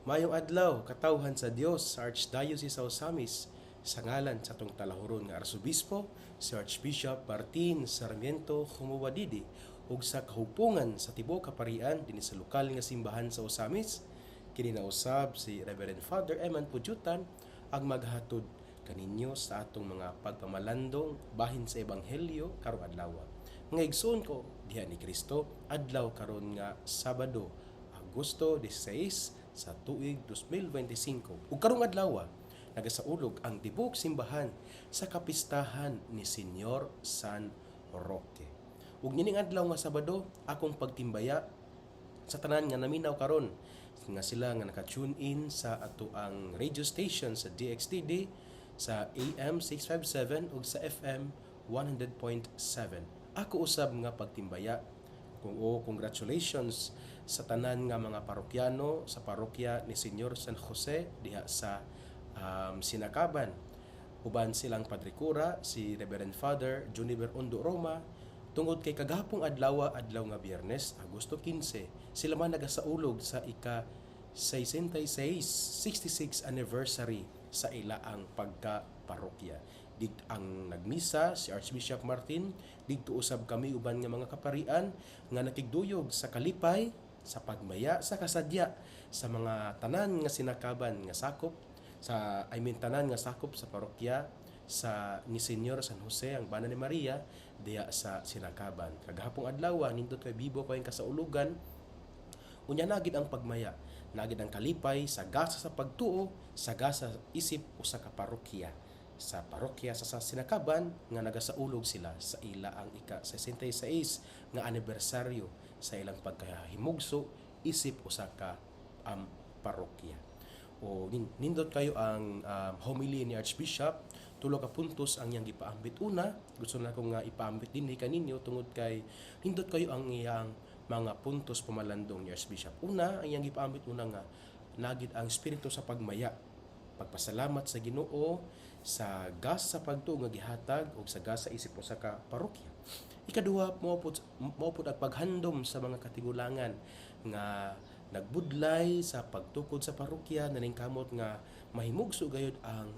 Mayong adlaw, katawhan sa Dios sa Archdiocese sa Osamis, sa ngalan sa tong talahuron nga Arsobispo, si Archbishop Martin Sarmiento Humuwadidi, ug sa kahupungan sa tibuok kaparian dinhi sa lokal nga simbahan sa Osamis, kini nausab si Reverend Father Eman Pujutan ang maghatod kaninyo sa atong mga pagpamalandong bahin sa ebanghelyo karong adlaw. Mga igsoon ko diha ni Kristo, adlaw karon nga Sabado, Agosto 16 sa tuig 2025. Ug karong adlaw nagasaulog ang tibuok simbahan sa kapistahan ni Senyor San Roque. Ug nining adlaw nga Sabado, akong pagtimbaya sa tanan nga naminaw karon nga sila nga naka-tune in sa ato ang radio station sa DXTD sa AM 657 ug sa FM 100.7. Ako usab nga pagtimbaya congratulations sa tanan nga mga parokyano sa parokya ni Senyor San Jose diha sa Sinakaban. Uban silang padrikura si Reverend Father Juniver Ondo Roma tungod kay kagahapong adlaw nga Biyernes, Agosto 15, sila man nagasaulog sa ika 66 anniversary sa ilaang pagka-parokya. Dig ang nagmisa si Archbishop Martin, didto usab kami uban nga mga kaparian nga nakigduyog sa kalipay, sa pagmaya, sa kasadya sa mga tanan nga sinakaban nga sakop tanan nga sakop sa parokya sa ni Senyor San Jose ang Bana ni Maria diya sa Sinakaban. Kagahapong adlaw nindot kay bibo ko yung kasaulugan, unya nagid ang pagmaya, nagid ang kalipay, sagasa sa pagtuo, sagasa sa isip usa ka parokya sa parokya sa Sinakaban nga nagasaulog sila sa ila ang ika 66 nga anibersaryo sa ilang pagkahimugso isip usa ka parokya. O nindot kayo ang homily ni Archbishop, tulo ka puntos ang iyang gipaambit. Una, gusto na ko nga ipaambit dinhi kaninyo tungod kay nindot kayo ang iyang mga puntos pamalandong ni Archbishop. Una, ang iyang gipaambit nga nagid ang espiritu sa pagmaya, pagpasalamat sa Ginoo sa gas sa pagtuo nga gihatag ug sa gas sa isip usa ka parokya. Ikaduha, mao pud ang paghandom sa mga katigulangan nga nagbudlay sa pagtukod sa parokya, naningkamot nga mahimugso gayud ang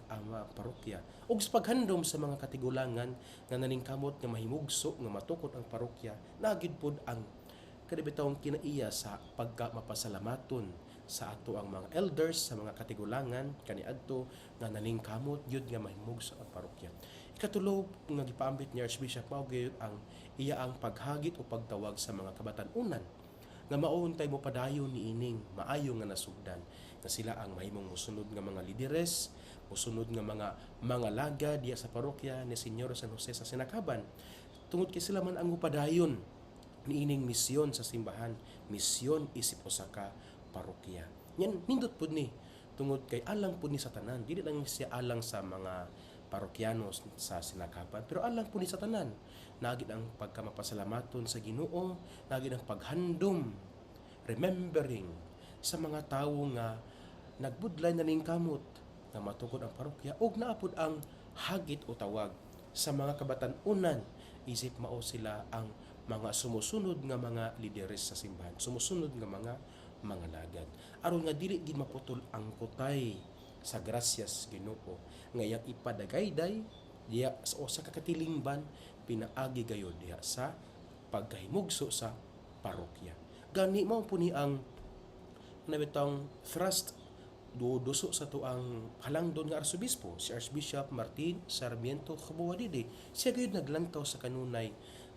parokya. Ug sa paghandom sa mga katigulangan nga naningkamot nga mahimugso nga matukod ang parokya, nagid pud ang kadibitawong kinaiya sa pagkamapasalamaton sa ato ang mga elders sa mga katigulangan kaniadto nga naningkamot gyud nga mahimugso ang parokya. Ikatulo nga gipaambit ni Archbishop mao gyud ang iya ang paghagit o pagtawag sa mga kabatan-unan nga mauntay mo padayon ni ining maayo nga nasugdan nga sila ang mahimong musunod nga mga lideres, musunod nga mga laga diya sa parokya ni Senyor San Jose sa Sinakaban. Tungod kay sila man ang upadayon ni ining misyon sa simbahan, misyon isip usa ka parokya. Yan nindot pud ni tungod kay alang pud ni sa tanan, dili lang siya alang sa mga parokyano sa Sinakaban, pero alang pud ni sa tanan. Nagid ang pagkamapasalamaton sa Ginoo, nagid ang paghandom, remembering sa mga tawo nga nagbudlay na ning kamot nga matukod ang parokya ug naapod ang hagit o tawag sa mga kabatan-unan isip mao sila ang mga sumusunod nga mga lideres sa simbahan, sumusunod nga mga lagad, aron nga dili gid maputol ang kutay sa grasyas Ginoo nga iyang ipadagayday diya sa usa ka katilingban pinaagi gayud diha sa pagkahimugso sa parokya. Gani mao po ni ang nabitang thrust duso sa tuang halangdon nga Arsobispo, si Archbishop Martin Sarmiento Humuwadidi. Siya gayud naglantaw sa kanunay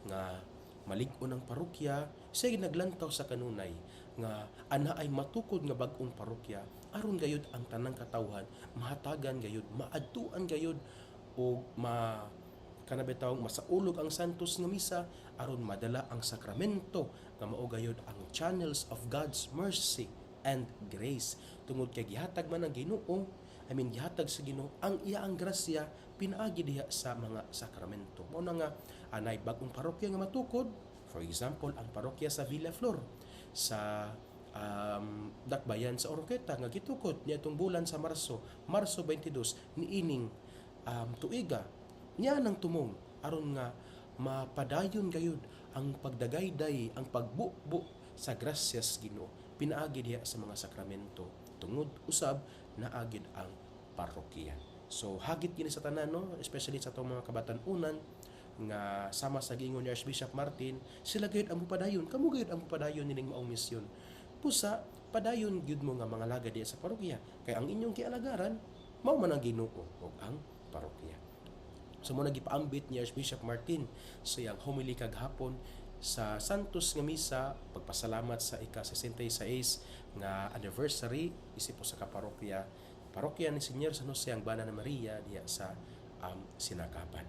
nga malig-on ang parokya, siya gayud naglantaw sa kanunay nga ana ay matukod nga bag-ong parokya aron gayud ang tanang katawhan mahatagan gayud, maadtuan gayud o kanabitawong masaulog ang santos nga misa aron madala ang sakramento nga mao gayud ang channels of God's mercy and grace. Tungod kay gihatag man ang Ginoo, gihatag sa Ginoo ang iya ang grasya pinaagi diha sa mga sakramento. Mao na nga anay bag-ong parokya nga matukod, for example ang parokya sa Villaflor sa Dakbayan sa Oroqueta nga gitukod niadtong bulan sa Marso 22 niining tuiga niya nang tumong aron nga mapadayon gayud ang pagdagayday, ang pagbukbo sa grasyas Ginoo. pinaagi diha sa mga sakramento tungod usab naagid ang parokya. So hagit kini sa tanan, no, especially sa atong mga kabatan-unan nga sama sa giingon ni Archbishop Martin, sila gayud ang padayon, kamo gayud ang padayon nining maong misyon. Pusa padayon gyud mo nga mga lagad diha sa parokya, kay ang inyong kialagaran mao man ang Ginoo ug ang parokya. So mo nagipaambit ni Archbishop Martin sa iyang homily kaghapon sa Santos nga Misa, pagpasalamat sa ika-66 nga anniversary isip po sa kaparokya ni Senyor San Jose ang Bana na Maria diya sa Sinagaban.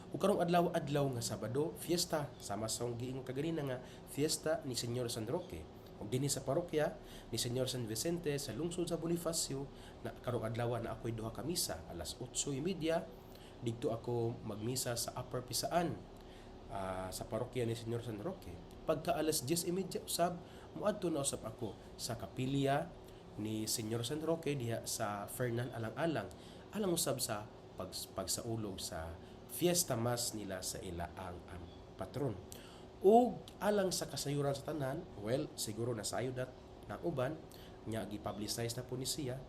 Ug karong adlaw nga Sabado, fiesta sama sa giingon kaganina nga fiesta ni Senyor San Roque. Ug dinhi sa parokya ni Senyor San Vicente sa lungsod sa Bonifacio, na karong adlaw na ako'y duha ka misa alas 8:30 didto ako magmisa sa Upper Pisaan sa parokya ni Senyor San Roque. Pagka alas 10:30 usab muadto na usab ako sa kapilya ni Senyor San Roque diha sa Fernan Alang-alang, alang usab sa pagsaulog sa fiesta mass nila sa ilaang patron. Ug alang sa kasayuran sa tanan, well, siguro nasayod na uban nya gi-publicize na po ni siya,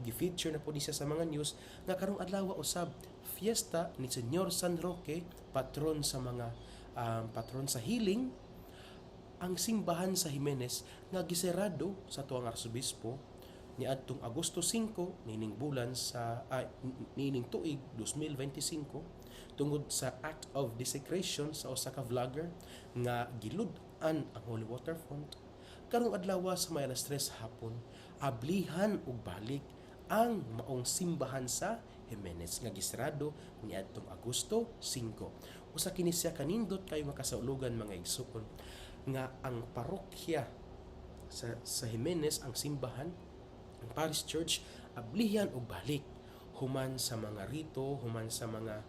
gi-feature na po ni siya sa mga news nga karong adlaw usab fiesta ni Senyor San Roque, patron sa mga patron sa healing. Ang simbahan sa Jimenez nga giserado sa tuang arsobispo ni adtong Agosto 5 nining bulan sa nining tuig 2025 tungod sa act of desecration sa usa ka vlogger nga gilud-an ang Holy Water Font. Karong adlaw sa may alas 3 hapon ablihan ug balik ang maong simbahan sa Jimenez nga gisrado ni adtong Agosto 5. Usa kini siya kanindot kayo nga kasaulugan mga igsoon nga ang parokya sa Jimenez, ang simbahan, ang parish church, ablihan og balik human sa mga rito, human sa mga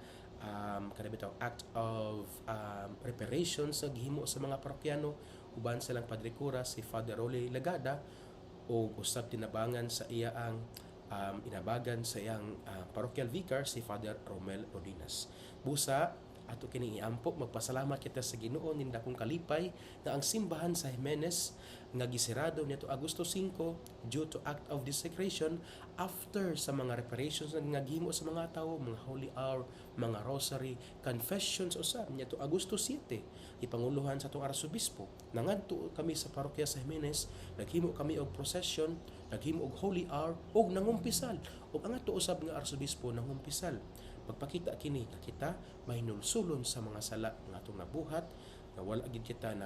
kanabitang act of reparations sa gihimo sa mga parokyano, uban silang Padre Cura si Father Rolly Lagada o usab tinabangan sa iya ang inabagan sa iyang parochial vicar si Father Romel Rodinas. Busa ato kini iampo magpasalamat kita sa Ginoo nin dakong kalipay nga ang simbahan sa Jimenez nga gisirado nito Agosto 5 due to act of desecration after sa mga reparations nga gihimo sa mga tawo, mga holy hour, mga rosary, confessions usab nito Agosto 7 ipanguluhan sa atong arsobispo. Nangadto kami sa parokya sa Jimenez, naghimo kami og procession, naghimo og holy hour ug nangumpisal. Ug ang ato usab nga arsobispo nangumpisal. Pagpakita kini kita mahinulsulon sa mga sala nga atong nabuhat nga wala gid kita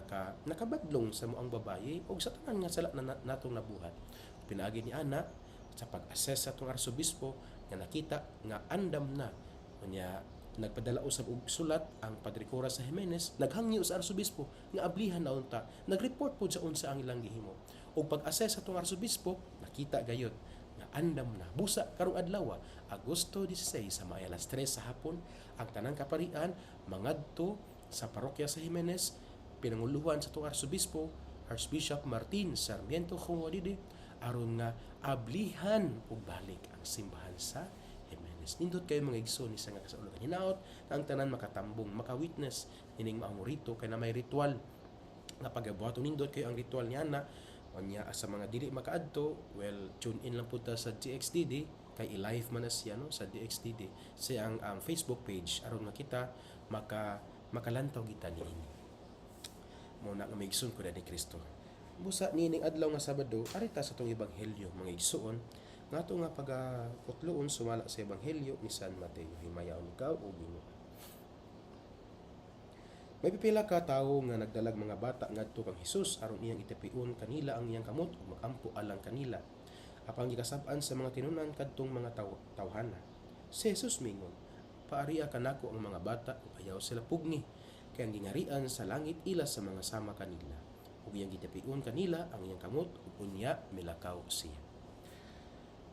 nakabadlong sa moang babaye o sa tanan nga sala na natong nabuhat. Pinaagi ni ana sa pag-assess sa atong arsobispo nga nakita nga andam na unya nagpadala usab og sulat ang Padre Cura sa Jimenez, naghangyo sa arsobispo nga ablihan na unta, nagreport pud sa unsa ang ilang gihimo. Og pag-assess sa atong arsobispo nakita gayud nga andam na. Busa karong adlaw Agosto 16 sa may alas 3 sa hapon ang tanang kaparian mangadto sa parokya sa Jimenez, pinanguluhan sa atong arsobispo Archbishop Martin Sarmiento Jumuadide aron nga ablihan ug balik ang simbahan sa Jimenez. Nindot kayo mga igsoon ni sa nga kasaulugan. Hinaot na ang tanan makatambong, makawitness ining maong rito kay na may ritual nga pagabuhaton. Nindot kayo ang ritual ni ana unya sa mga dili makaadto, well, tune in lang punta sa DXDD kay i-live man na siya, no, sa DXDD sa ang Facebook page aron makita makalantaw kita niini. Muna nga maigsoon ko na ni Kristo. Busa nining adlaw nga Sabado arita sa tong ebanghelyo mga igsoon nga ato nga pagakutloon sumala sa ebanghelyo ni San Mateo. Himayaon ikaw o Ginoo. May pipila ka tawo nga nagdalag mga bata ngadto kang Hesus aron iyang itapion kanila ang iyang kamot ug makampo alang kanila. Apang gikasab-an sa mga tinunan kadtong mga tawhana. Si Jesus mingon, "Paariya kanako ang mga bata ug ayaw sila pugni, kay ang gingarian sa langit ila sa mga sama kanila. Ug iyang gitapion kanila ang iyang kamot ug unya milakaw siya."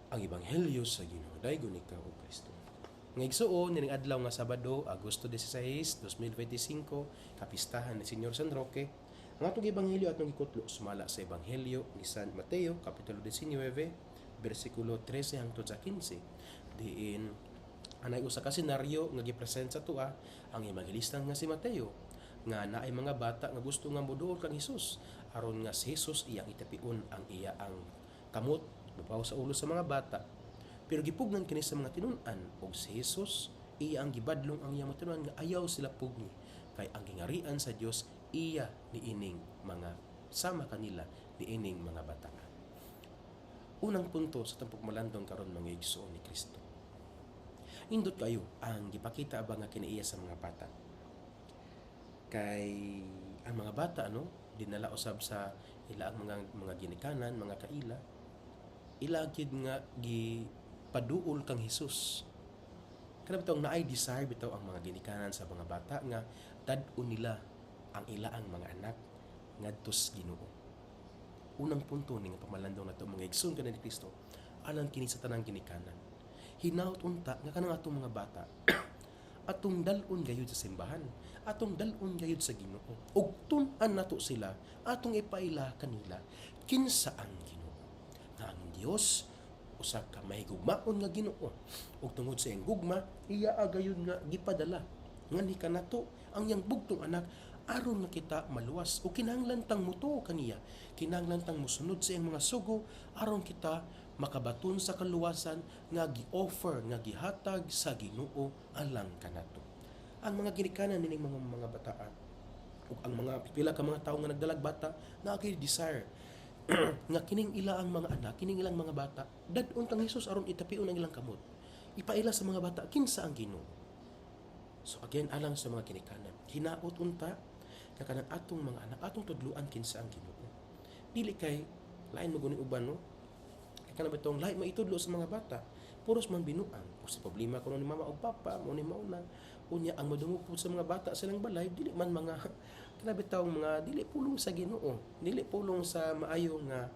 Ang ebanghelyo sa Ginoo. Daygon ikaw o Kristo. Ngaigsuon nining adlaw nga Sabado, Agosto 16, 2025, kapistahan ni Senyor San Roque. Ang atong ebanghelyo atong gikutlo sumala sa ebanghelyo ni San Mateo kapitulo 19, bersikulo 13 hangtod sa 15. Diin anay usa ka senaryo nga gipresent sa tuwa ang evangelista nga si Mateo nga naay mga bata nga gusto nga moduol kang Hesus aron nga si Jesus iyang itapion ang iya ang kamot mupaw sa ulo sa mga bata. Pero gipugnan kini sa mga tinun-an og si Jesus iya ang gibadlong ang iyang matunan nga ayaw sila pugni kay ang gingarian sa Dios iya niining mga sama kanila niining mga bata. Unang punto sa tampok malandong karon mga igsoon ni Kristo. Indot kayo ang gipakita ba nga kinaiya sa mga bata. Kay ang mga bata dinala usab sa ila ang mga ginikanan, mga kaila. Ila gid nga gipaduol kang Hesus. Kana bitaw naay desire bitaw ang mga ginikanan sa mga bata nga tad-on nila ang ilaang mga anak ngadto sa Ginoo. Unang punto ni nga pamalandong nato mga igsoon kanang ni Kristo, alang kini sa tanang ginikanan. Hinaut unta nga kanang atong mga bata atong dalon gayud sa simbahan, atong dalon gayud sa Ginoo. Ug tun-an nato sila atong ipaila kanila kinsa ang Ginoo. Nga ang Dios usa ka mahigugmaon nga Ginoo. Ug tungod sa iyang gugma, iya agayud nga gipadala ngani kanato ang iyang bugtong anak aron nga kita maluwas o kinahanglan tang mutuo kaniya, kinahanglan tang musunod sa iyang mga sugo aron kita makabaton sa kaluwasan nga gi-offer nga gihatag sa Ginoo alang kanato. Ang mga ginikanan nining mga bataan ug ang mga pipila ka mga tawo nga nagdalag bata nga kay desire nga kining ila ang mga anak, kining ilang mga bata dadon tang Hesus aron itapion ang ilang kamot. Ipaila sa mga bata kinsa ang Ginoo. So again alang sa mga ginikanan, hinaot unta nga kanang atong mga anak atong tudluan kinsa ang Ginoo. Dili kay lain mo guni uban kana bitong lahi maitudlo sa mga bata puros man binuang kung si problema kuno ni mama o papa mo ni mauna unya ang madungog po sa mga bata silang balay dili man mga kana bitong mga dili pulong sa Ginoo, dili pulong sa maayo nga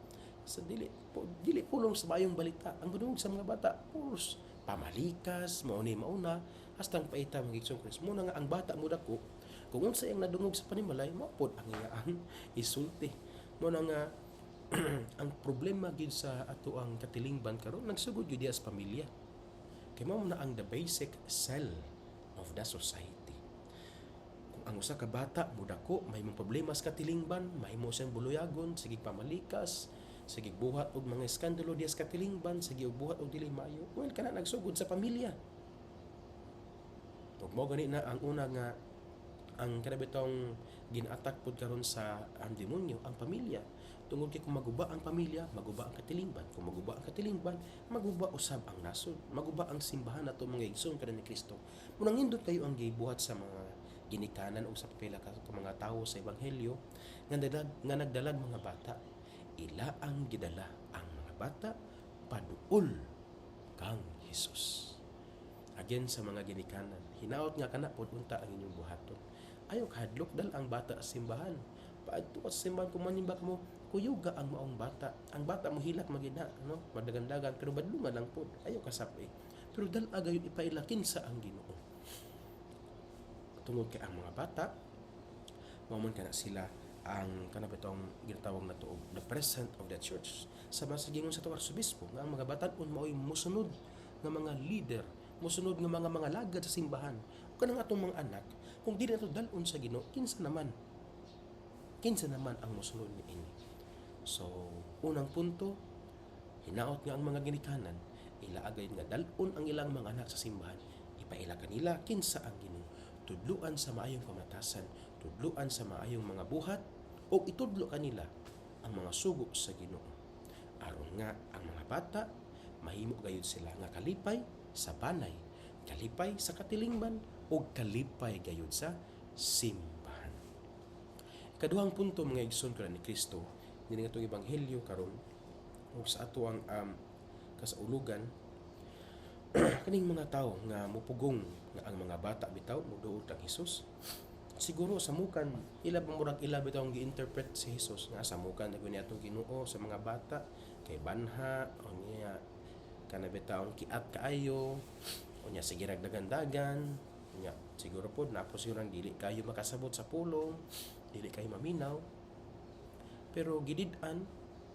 sa dili pulong sa maayong balita. Ang madungog sa mga bata puros pamalikas mao ni mauna hastang paita magigsoon Kristo mo nga ang bata mo dako kung unsa iyang nadungog sa panimalay mao pod ang iyang isulti mo nga ang problema gid sa ato ang katilingban karon nagsugod gyud sa pamilya. Kay mao na ang the basic cell of the society. Kung ang usa ka bata mudako may mga problema sa katilingban, mahimo siyang buluyagon, sige pamalikas, sige buhat og mga iskandalo diya sa katilingban, sige buhat og dili maayo. Well kana nagsugod sa pamilya. Ug mao gani na ang una nga ang kanabitong ginatak pod karon sa ang demonyo ang pamilya. Tungod kay kung maguba ang pamilya, maguba ang katilingban. Kung maguba ang katilingban, maguba usab ang nasod, maguba ang simbahan nato mga igsoon kada ni Kristo. Munang hindot kayo ang gibuhat sa mga ginikanan o sa papela ka mga tawo sa ebanghelyo nga nagdalag mga bata. Ila ang gidala ang mga bata paduol kang Hesus. Again sa mga ginikanan, hinaot nga kana pod unta ang inyong buhaton. Ayaw kahadlok dal ang bata sa simbahan. Paadto sa simbahan kung manimbak mo, kuyuga ang maong bata. Ang bata mo hilak magina, madagandagan pero badlungan lang pod. Ayaw kasapi. Pero dal agayon ipailakin sa ang Ginoo. Tungod kay ang mga bata, mamon kana sila ang kanabitong ginatawag na tuog the president of the church. Sa masagingon sa tuwar subispo nga ang mga batan-on mao'y musunod nga mga leader, musunod nga mga lagad sa simbahan. Kanang atong mga anak, kung di nato dalon sa Ginoo, kinsa naman ang musunod niini. So, unang punto, hinaot nga ang mga ginikanan, ilaagay nga dalon ang ilang mga anak sa simbahan, ipaila kanila kinsa ang Ginoo. Tudluan sa maayong pamatasan, tudluan sa maayong mga buhat, o itudlo kanila ang mga sugo sa Ginoo. Aron nga ang mga bata, mahimo gayud sila nga kalipay sa banay, kalipay sa katilingban, o kalipay gayud sa simbahan. Ikaduhang punto mga igsoon kada ni Kristo, nini nga itong ebanghelyo karon o sa ato ang kasaulugan, kaning mga tao nga mupugong nga ang mga bata bitaw muduot ang Hesus. Siguro samukan ila murag ila bitaw ang gi-interpret si Hesus nga samukan na guni atong Ginoo sa mga bata kay banha o niya kana bitaw ang kiat kaayo o niya sige ragdagan-dagan niya siguro pod napo siguro dili kayo makasabot sa pulong, dili kayo maminaw. Pero gidid-an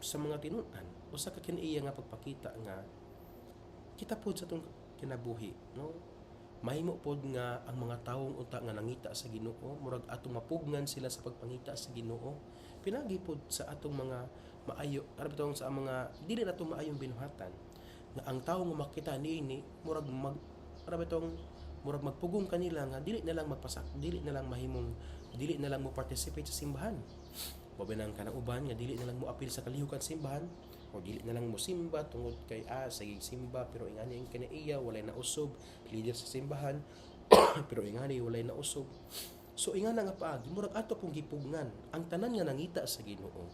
sa mga tinun-an usa ka kiniya nga pagpakita nga kita pod sa tong kinabuhi, mahimo pod nga ang mga tawong unta nga nangita sa Ginoo murag atong mapugngan sila sa pagpangita sa Ginoo. Pinagi pod sa atong mga maayo sa mga dili nato maayong binuhatan nga ang tawo nga makita niini murag murag magpugong kanila nga dili na lang dili na lang mahimong dili na lang mo participate sa simbahan. Babanang kanang uban nga dili na lang mo apil sa kalihukan simbahan o dili na lang mo simba tungod kay sige simba pero ingani ang kinaiya walay na usob leader sa simbahan pero ingani walay na usob. So ingana nga paagi murag ato pong gipugngan ang tanan nga nangita sa Ginoo.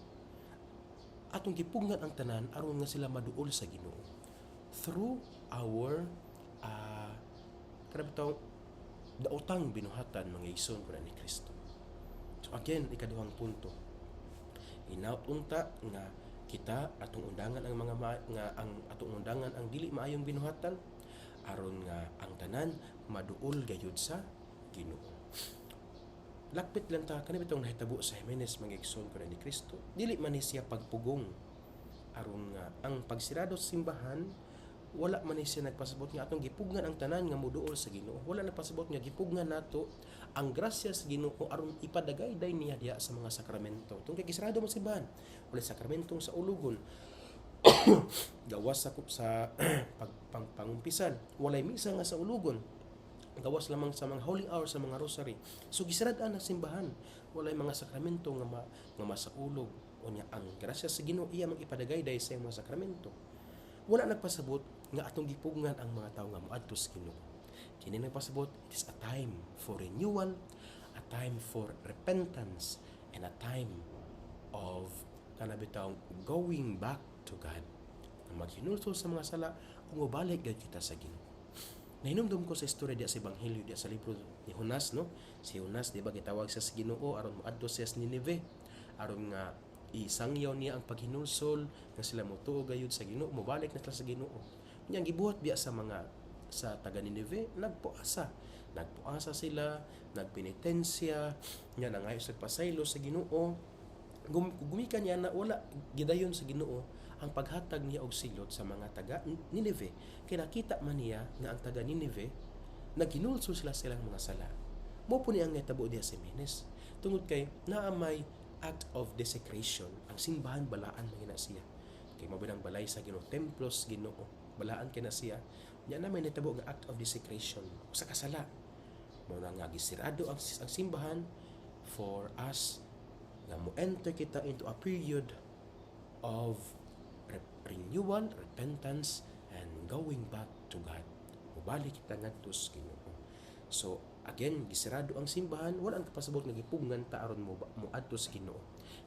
Atong gipugngan ang tanan aron nga sila maduol sa Ginoo through our daotang binuhatan mga igsoon ko ni Kristo. So again, ikaduhang punto. Inaut unta nga kita atong undangan ang atong undangan ang dili maayong binuhatan aron nga ang tanan maduol gayud sa Ginoo. Lakpit lang ta kanhi bitong nahitabo sa Jimenez mga igsoon ko ni Kristo. Dili man ni siya pagpugong aron nga ang pagsirado sa simbahan wala man siya nagpasabot nga atong gipugnan ang tanan nga moduol sa Ginoo. Wala nagpasabot nga gipugnan nato ang grasya sa Ginoo aron ipadagayday niya diha sa mga sakramento. Tungkay gisrado mo simbahan, wala sakramentong sa ulugon. Gawas sa pangumpisan, walay misa nga sa ulugon. Gawas lamang sa mga holy hour sa mga rosary. So gisradaan ang simbahan, walay mga sakramento nga masaulog. Unya ang grasya sa Ginoo iya mang ipadagayday sa mga sakramento. Wala nagpasabot nga atong gipugngan ang mga tawo nga moadto sa Ginoo. Kini nagpasabot, it is a time for renewal, a time for repentance, and a time of going back to God. Maghinulsol sa mga sala kung mabalik gayud kita sa Ginoo. Nahinumdum ko sa istorya diya sa Ebanghelyo diya sa libro ni Jonas, no? Si Jonas, di ba gitawag sa Ginoo aron moadto siya sa Nineve, aron nga isangyaw niya ang paghinulsol nga sila motuo gayud sa Ginoo, mobalik na sila sa Ginoo. Nya gibuhat biya sa taga Nineve, nagpuasa sila, nagpenitensya, nya nangayo sa pasaylo sa Ginoo. Gumikan niya na wala gidayon sa Ginoo ang paghatag niya og silot sa mga taga Nineve. Kaya nakita man niya nga ang taga Nineve naghinulsol sila silang mga sala. Mo po niya ang natabo diya sa Jimenez. Tungod kay naamay act of desecration, ang simbahan balaan na siya. Kay mabinang balay sa Ginoo, templos Ginoo, balaan kina siya. Nya na may natabo nga act of desecration sa kasala. Mo na nga gisirado ang simbahan for us nga mo enter kita into a period of renewal, repentance, and going back to God. Mubalik kita ngadto sa Ginoo. So again, gisirado ang simbahan, wala ang kapasabot nga gipugngan ta aron mo adto sa Ginoo.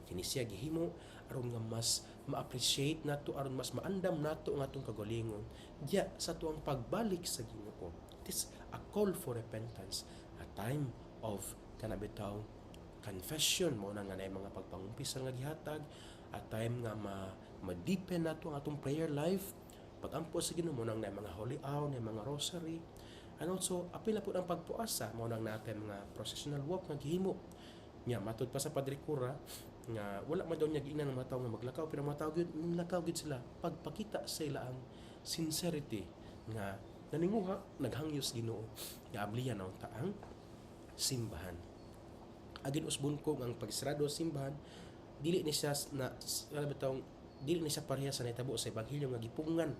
Kini siya gihimo aron nga mas ma-appreciate nato, aron mas maandam nato ang atong kagalingon diya sa tuang pagbalik sa Ginoo. It is a call for repentance, a time of kanabitaw confession mo na nga na mga pagpangumpisal nga gihatag, a time nga ma-deepen nato ang atong prayer life, pagampo sa Ginoo mo nang na mga holy hour, na mga rosary. And also, apil na po ang pagpuasa, maunang natin mga processional walk nga gihimo. Nya matud pa sa Padre Cura nga wala man daw niya giingnan ng mga tawo nga maglakaw, pero mga tawo gyud nilakaw gyud sila pagpakita sa ila ang sincerity nga naninguha naghangyo sa Ginoo nga ablihan ang taang simbahan. Agin usbon ko ang pagsirado sa simbahan dili ni siya dili ni siya pareha sa nahitabo sa ebanghelyo nga gipungan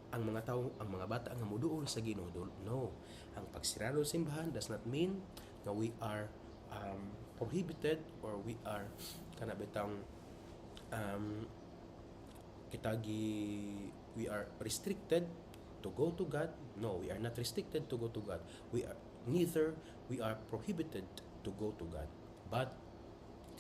ang mga tao, ang mga bata nga moduol sa Ginoo. No. Ang pagsirado sa simbahan does not mean na we are prohibited or we are we are restricted to go to God. No, we are not restricted to go to God. We are prohibited to go to God. But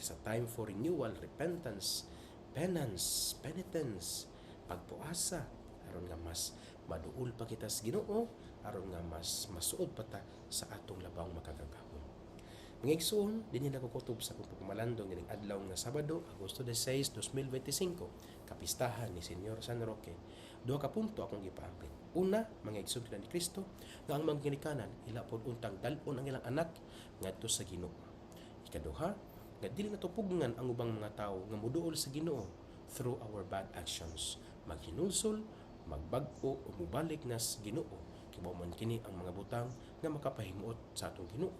it's a time for renewal, repentance, penance, penitence, pagpuasa, aron nga mas maduol pa kita sa Ginoo, aron nga mas masuod pa ta sa atong labang makagagahon. Mga igsoon, dinhi nakukutob sa akong pagmalandong ining adlaw nga Sabado, Agosto 16, 2025, kapistahan ni Señor San Roque. Duha ka punto akong gipaambil. Una, mga igsoon ni Kristo, nga ang mga ginikanan ila pod untang dal-on ang ilang anak ngadto sa Ginoo. Ikaduha, nga dili natupugngan ang ubang mga tawo nga moduol sa Ginoo through our bad actions. Maghinulsol, magbag-o o mubalik na sa Ginoo. Kibaw man kini ang mga butang nga makapahimuot sa atong Ginoo.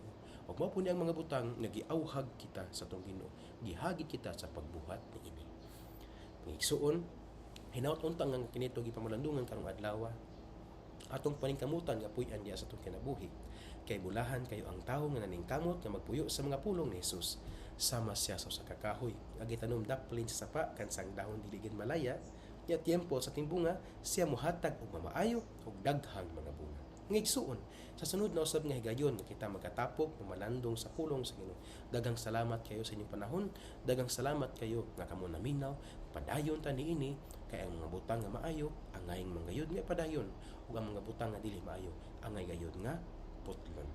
Ug mao po ni ang mga butang nga giawhag kita sa atong Ginoo, gihagi kita sa pagbuhat niini. Pangigsuon, hinaut untang nga kinito gipamalandungan karong adlaw, atong paningkamutan nga puy-an diya sa atong kinabuhi. Kay bulahan kayo ang tawo nga naningkamot nga magpuyo sa mga pulong ni Hesus. Sama siya sa kakahoy, agitanom daplin sa sapa kansang dahon diligid malaya, ya tiempo sa timbunga siya muhatag og mamaayo ug daghang mga bunga. Ngigsuon, sa sunod na usab nga higayon kita magkatapok malandong sa pulong sa Ginoo. Daghang salamat kayo sa inyong panahon, daghang salamat kayo nga kamo naminaw, padayon ta niini kay ang mga butang nga maayo angay manggayod nga padayon ug ang mga butang nga dili maayo angay gayud nga putlon.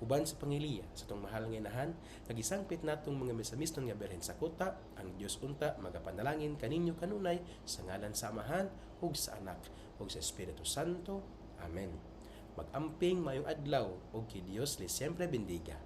Uban sa pangiliya sa tong mahal nga inahan, nagisangpit natong mga misamiston nga berhen sa kuta, ang Dios unta magapanalangin kaninyo kanunay sa ngalan sa Amahan ug sa Anak ug sa Espiritu Santo. Amen. Mag-amping mayong adlaw ug ki Dios li siempre bendiga.